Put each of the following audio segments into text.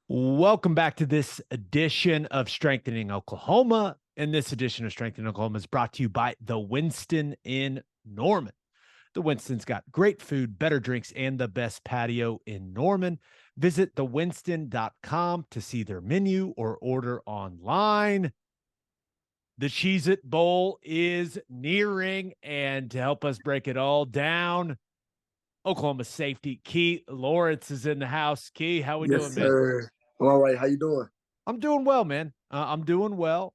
Welcome back to this edition of Strengthening Oklahoma. And this edition of Strengthening Oklahoma is brought to you by the Winston in Norman. The Winston's got great food, better drinks, and the best patio in Norman. Visit thewinston.com to see their menu or order online. The Cheez-It Bowl is nearing, and to help us break it all down, Oklahoma safety Key Lawrence is in the house. Key, how we Yes, doing, man? sir. I'm all right. How you doing? I'm doing well, man. I'm doing well.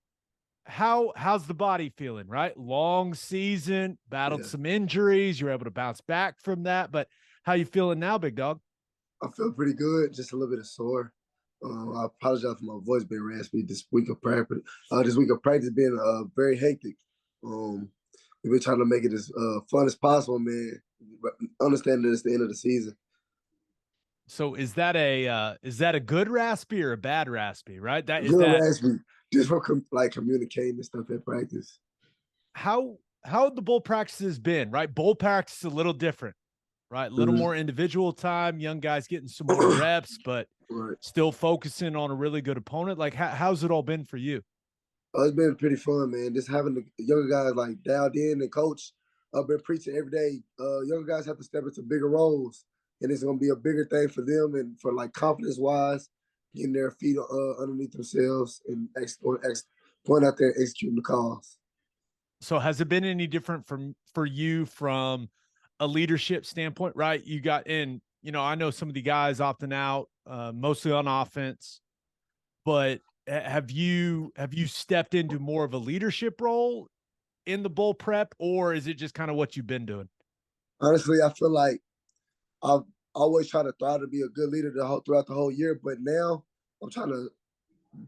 How's the body feeling? Right, long season, battled Yeah, some injuries. You were able to bounce back from that, but how you feeling now, big dog? I feel pretty good. Just a little bit of sore. I apologize for my voice being raspy this week of practice. This week of practice being very hectic. Um, we've been trying to make it as fun as possible, man. But understanding that it's the end of the season. So is that a good raspy or a bad raspy? Right, that is Good that. raspy, just for like communicating and stuff at practice. How the bowl practices been? Right, bowl practice is a little different. Right, a little Mhm. more individual time. Young guys getting some more reps, but Right. still focusing on a really good opponent. Like, how's it all been for you? It's been pretty fun, man. Just having the younger guys like dialed in and coach. I've been preaching every day. Younger guys have to step into bigger roles, and it's gonna be a bigger thing for them and for like confidence wise, getting their feet underneath themselves and going out there and executing the calls. So has it been any different for you from a leadership standpoint? Right, you got in. I know some of the guys opting out, mostly on offense, but have you stepped into more of a leadership role in the bowl prep, or is it just kind of what you've been doing? Honestly, I feel like I've always tried to thrive to be a good leader throughout the whole year, but now I'm trying to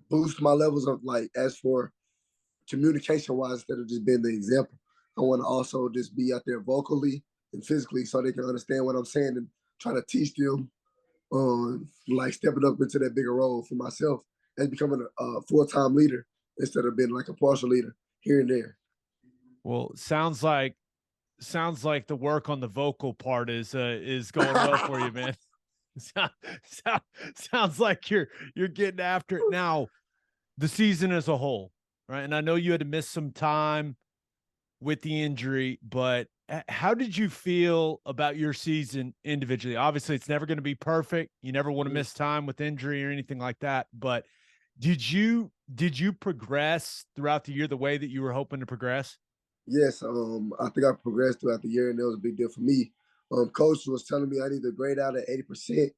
boost my levels of like as for communication wise instead of just being the example. I want to also just be out there vocally and physically so they can understand what I'm saying and try to teach them on like stepping up into that bigger role for myself and becoming a full-time leader instead of being like a partial leader here and there. Well, sounds like the work on the vocal part is going well for you, man. sound, sound, Sounds like you're getting after it now. The season as a whole, right? And I know you had to miss some time with the injury, but how did you feel about your season individually? Obviously, it's never going to be perfect. You never want to miss time with injury or anything like that. But did you progress throughout the year the way that you were hoping to progress? Yes, I think I progressed throughout the year, and that was a big deal for me. Coach was telling me I need to grade out at 80%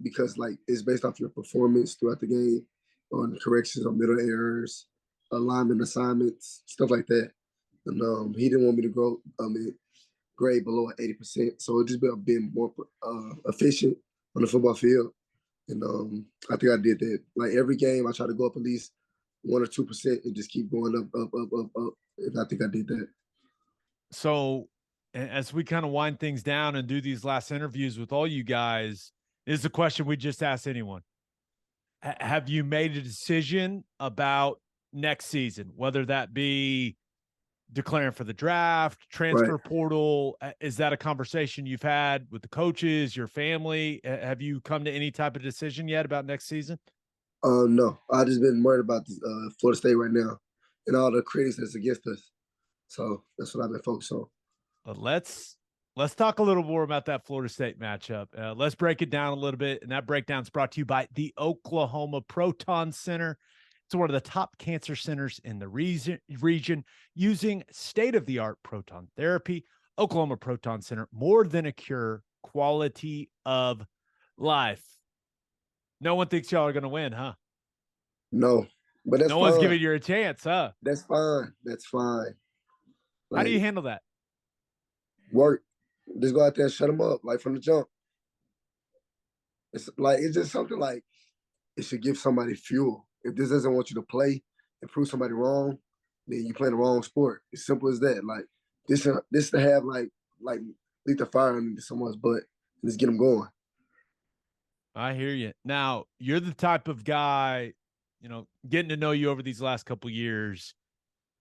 because like it's based off your performance throughout the game on corrections on middle errors, alignment assignments, stuff like that. And he didn't want me to grade below 80%. So it just been more efficient on the football field. And I think I did that. Like every game, I try to go up at least 1 or 2% and just keep going up. And I think I did that. So as we kind of wind things down and do these last interviews with all you guys, is the question we just asked anyone. Have you made a decision about next season, whether that be declaring for the draft, Right. transfer portal? Is that a conversation you've had with the coaches, your family? Have you come to any type of decision yet about next season? No, I just been worried about this, Florida State right now and all the critics that's against us. So that's what I've been focused on. But let's talk a little more about that Florida State matchup. Let's break it down a little bit, and that breakdown is brought to you by the Oklahoma Proton Center. It's one of the top cancer centers in the region using state-of-the-art proton therapy. Oklahoma Proton Center, more than a cure, quality of life. No one thinks y'all are going to win, huh? No, but that's No one's fine. giving you a chance, huh? That's fine. That's fine. How do you Like handle that? work, just go out there and shut them up, like from the jump. It's just something like it should give somebody fuel. If this doesn't want you to play and prove somebody wrong, then you playing the wrong sport. It's simple as that. Like this to have like lead the fire into someone's butt and just get them going. I hear you. Now, you're the type of guy, getting to know you over these last couple of years,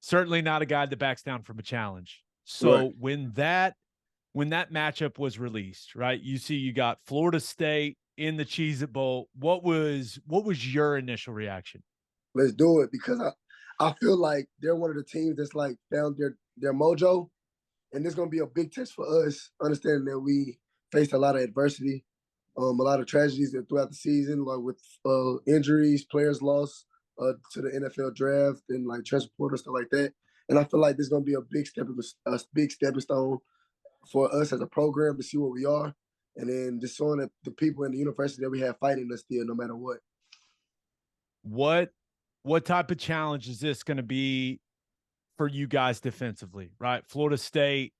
certainly not a guy that backs down from a challenge. Right. So when that matchup was released, right? You see you got Florida State in the Cheez-It Bowl, what was your initial reaction? Let's do it because I feel like they're one of the teams that's like found their mojo, and it's gonna be a big test for us, understanding that we faced a lot of adversity, a lot of tragedies throughout the season, like with injuries, players lost to the NFL draft, and like transfer portal stuff like that. And I feel like this is gonna be a big stepping stone for us as a program to see where we are, and then just showing the people in the university that we have fighting us still, no matter what. What type of challenge is this going to be for you guys defensively, right? Florida State,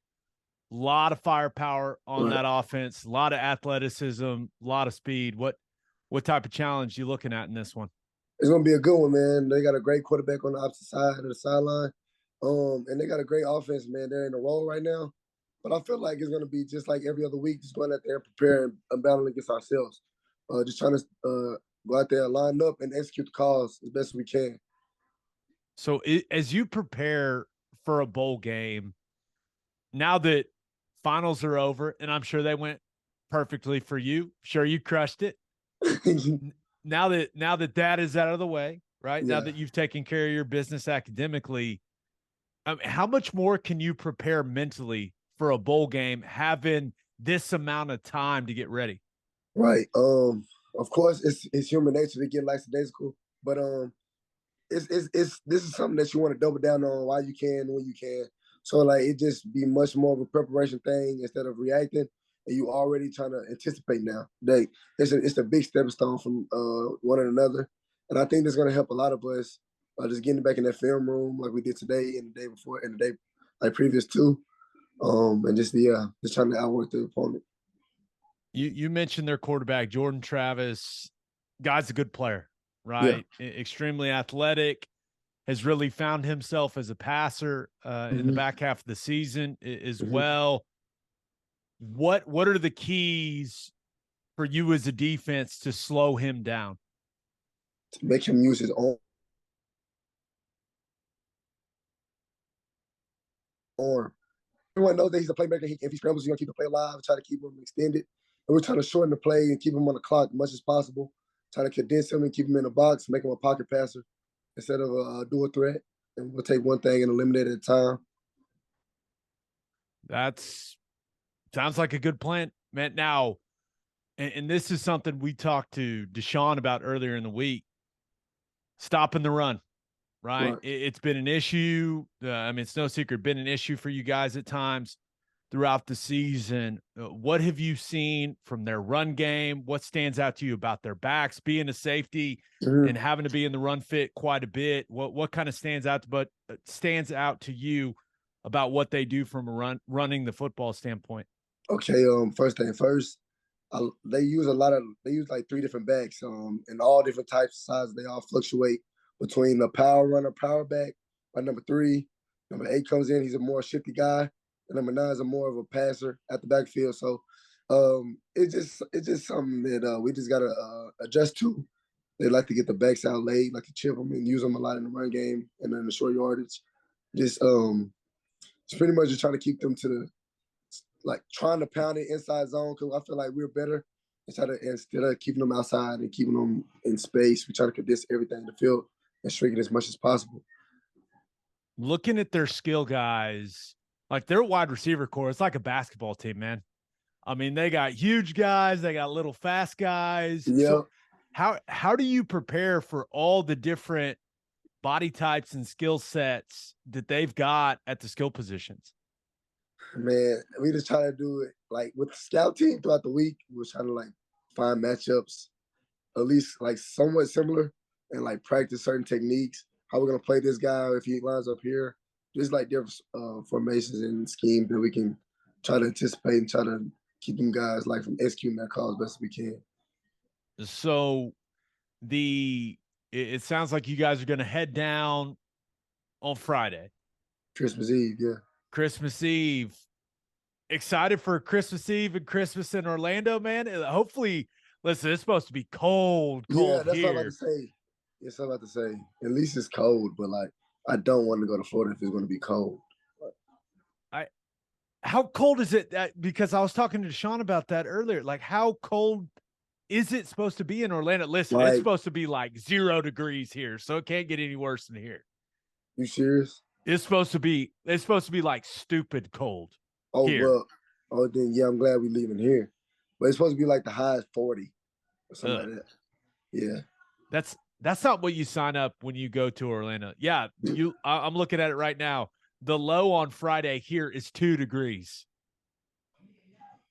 a lot of firepower on that offense, a lot of athleticism, a lot of speed. What type of challenge you looking at in this one? It's gonna be a good one, man. They got a great quarterback on the opposite side of the sideline, and they got a great offense, man. They're in a role right now, but I feel like it's gonna be just like every other week, just going out there and preparing and battling against ourselves, just trying to go out there, line up, and execute the calls as best we can. So as you prepare for a bowl game, now that finals are over, and I'm sure they went perfectly for you, sure you crushed it. now that is out of the way, right? Yeah. Now that you've taken care of your business academically, how much more can you prepare mentally for a bowl game having this amount of time to get ready? Right. Of course, it's human nature to get lackadaisical, but it's this is something that you want to double down on while you can, when you can. So like it just be much more of a preparation thing instead of reacting, and you already trying to anticipate now. It's a big stepping stone from one another, and I think that's going to help a lot of us just getting back in that film room like we did today and the day before and the day like previous too, and just trying to outwork the opponent. You mentioned their quarterback Jordan Travis. Guy's a good player, right? Yeah. Extremely athletic. Has really found himself as a passer in the back half of the season as well. What are the keys for you as a defense to slow him down? To make him use his own arm. Everyone knows that he's a playmaker. If he scrambles, he's going to keep the play alive, try to keep him extended. And we're trying to shorten the play and keep him on the clock as much as possible. Try to condense him and keep him in the box, make him a pocket passer instead of a dual threat. And we'll take one thing and eliminate it at a time. Sounds like a good plan, man. Now, and this is something we talked to Deshaun about earlier in the week, stopping the run, right? It's been an issue. It's no secret, been an issue for you guys at times throughout the season. What have you seen from their run game? What stands out to you about their backs, being a safety and having to be in the run fit quite a bit? What kind of stands out to you about what they do from a running the football standpoint? Okay, first thing first, they use like 3 different backs, and all different types of sizes. They all fluctuate between the power runner, power back, by number 3. Number 8 comes in, he's a more shifty guy. And number 9 is more of a passer at the backfield. So it's just something that we just gotta adjust to. They like to get the backs out late, like to chip them and use them a lot in the run game and then the short yardage. Just it's pretty much just trying to keep them to the trying to pound it inside zone, because I feel like we're better instead of keeping them outside and keeping them in space. We try to condense everything in the field and shrink it as much as possible. Looking at their skill guys, like their wide receiver core, it's like a basketball team, man. They got huge guys, they got little fast guys. Yeah. So how do you prepare for all the different body types and skill sets that they've got at the skill positions? Man, we just try to do it like with the scout team throughout the week. We're trying to find matchups, at least somewhat similar, and practice certain techniques. How we're gonna play this guy if he lines up here. Just different formations and schemes that we can try to anticipate and try to keep them guys from executing that call as best as we can. So it sounds like you guys are going to head down on Friday. Christmas Eve, yeah. Christmas Eve. Excited for Christmas Eve and Christmas in Orlando, man. Hopefully, listen, it's supposed to be cold yeah, that's here. what I'm about to say. Yes, I'm about to say. At least it's cold, but I don't want to go to Florida if it's going to be cold. How cold is it? Because I was talking to Deshaun about that earlier. How cold is it supposed to be in Orlando? Listen, it's Like, supposed to be like 0 degrees here, so it can't get any worse than here. you serious? It's supposed to be like stupid cold Oh here. well. Oh, then yeah, I'm glad we leaving here. But it's supposed to be like the high is 40 or something like that. Yeah. That's not what you sign up when you go to Orlando. Yeah, I'm looking at it right now. The low on Friday here is 2 degrees.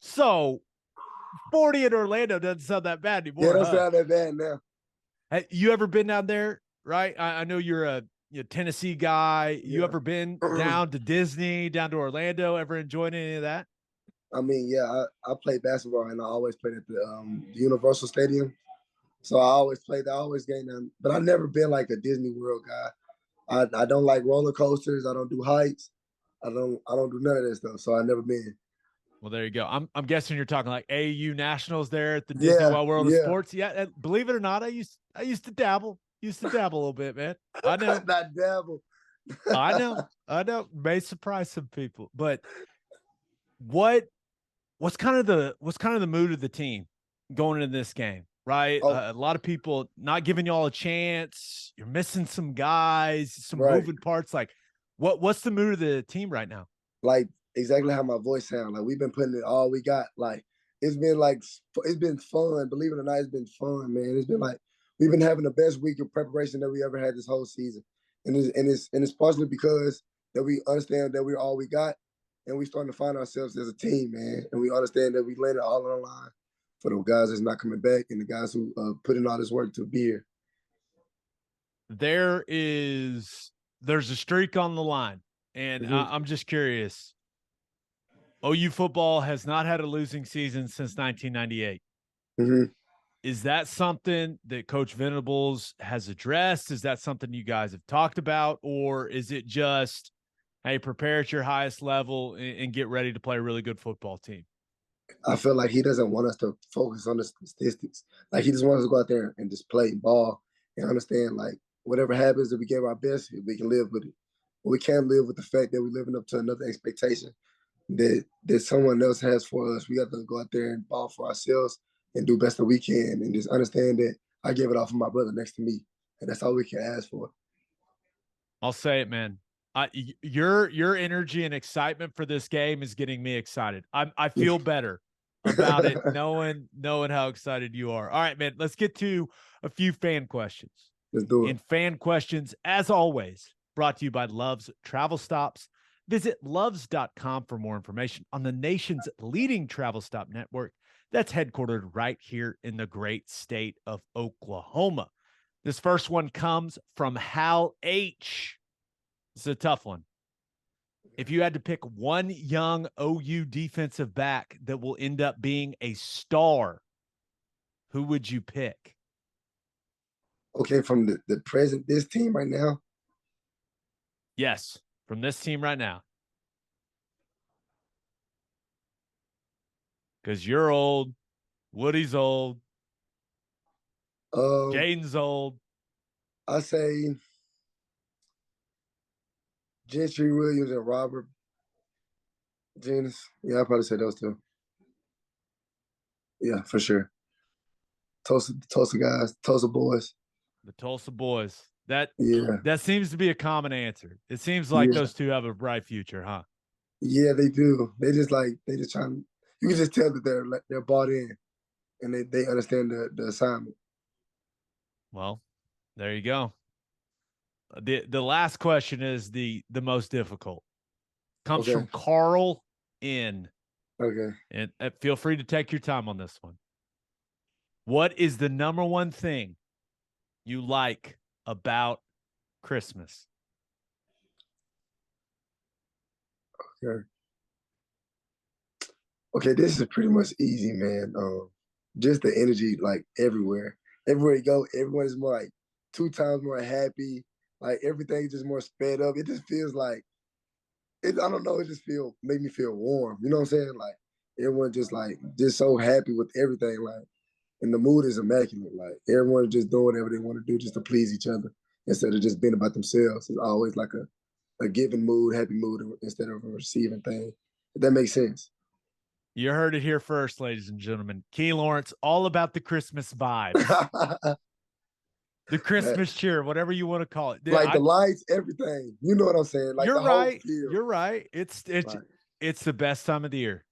So 40 in Orlando doesn't sound that bad anymore. Yeah, don't sound that bad now. Hey, you ever been down there? Right? I know you're a Tennessee guy. Yeah. You ever been down to Disney, down to Orlando? Ever enjoyed any of that? I mean, yeah, I played basketball and I always played at the Universal Stadium. So I always played, I always gained them. But I've never been like a Disney World guy. I don't like roller coasters. I don't do heights. I don't do none of that stuff. So I've never been. Well, there you go. I'm guessing you're talking like AU Nationals there at the Disney World of Sports. Yeah, believe it or not, I used to dabble. Used to dabble a little bit, man. I know. Not dabble. I know. May surprise some people. But what's kind of the mood of the team going into this game? Right? Oh. A lot of people not giving y'all a chance. You're missing some guys, some moving parts. Like, what's the mood of the team right now? Like, exactly how my voice sounds. Like, we've been putting it all we got. Like, it's been fun. Believe it or not, it's been fun, man. It's been like we've been having the best week of preparation that we ever had this whole season, and it's partially because that we understand that we're all we got, and we starting to find ourselves as a team, man. And we understand that we landed all on the line for the guys that's not coming back and the guys who put in all this work to be here. There's a streak on the line, and I'm just curious. OU football has not had a losing season since 1998. Is that something that Coach Venables has addressed? Is that something you guys have talked about? Or is it just, hey, prepare at your highest level and get ready to play a really good football team? I feel like he doesn't want us to focus on the statistics. Like, he just wants us to go out there and just play ball and understand, like, whatever happens, if we give our best, we can live with it. But we can't live with the fact that we're living up to another expectation that someone else has for us. We got to go out there and ball for ourselves and do best that we can and just understand that I gave it all for my brother next to me. And that's all we can ask for. I'll say it, man. Your energy and excitement for this game is getting me excited. I feel better about it, knowing how excited you are. All right, man, let's get to a few fan questions. Let's do it. And fan questions, as always, brought to you by Love's Travel Stops. Visit loves.com for more information on the nation's leading travel stop network that's headquartered right here in the great state of Oklahoma. This first one comes from Hal H. It's a tough one. If you had to pick one young OU defensive back that will end up being a star, who would you pick? Okay, from the present, this team right now? Yes, from this team right now. Because you're old, Woody's old, Jaden's old. I say Gentry Williams and Robert Jennings. Yeah, I'd probably say those two. Yeah, for sure. Tulsa guys, Tulsa boys. The Tulsa boys. That seems to be a common answer. It seems like those two have a bright future, huh? Yeah, they do. They just trying. You can just tell that they're bought in, and they understand the assignment. Well, there you go. The last question is the most difficult. Comes from Carl N. Okay. And feel free to take your time on this one. What is the number one thing you like about Christmas? Okay, this is pretty much easy, man. Just the energy, like everywhere. Everywhere you go, everyone is more like 2 times more happy. Like, everything just more sped up. It just feels like I don't know, it just make me feel warm. You know what I'm saying? Like, everyone just so happy with everything, like, and the mood is immaculate. Like, everyone's just doing whatever they want to do just to please each other instead of just being about themselves. It's always like a giving mood, happy mood instead of a receiving thing. If that makes sense. You heard it here first, ladies and gentlemen. Key Lawrence, all about the Christmas vibe, the Christmas cheer, whatever you want to call it. Like the lights, everything. You know what I'm saying? Like you're the whole right. feel. You're right. It's the best time of the year.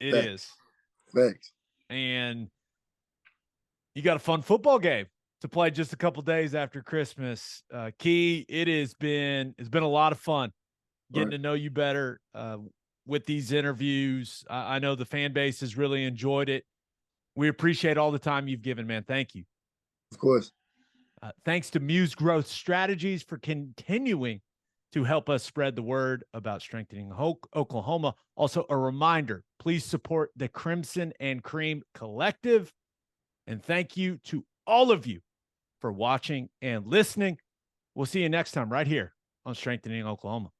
It is. Thanks. And you got a fun football game to play just a couple days after Christmas. Key, it's been a lot of fun getting to know you better with these interviews. I know the fan base has really enjoyed it. We appreciate all the time you've given, man. Thank you. Of course. Thanks to Muse Growth Strategies for continuing to help us spread the word about strengthening Oklahoma. Also, a reminder, please support the Crimson and Cream Collective. And thank you to all of you for watching and listening. We'll see you next time right here on Strengthening Oklahoma.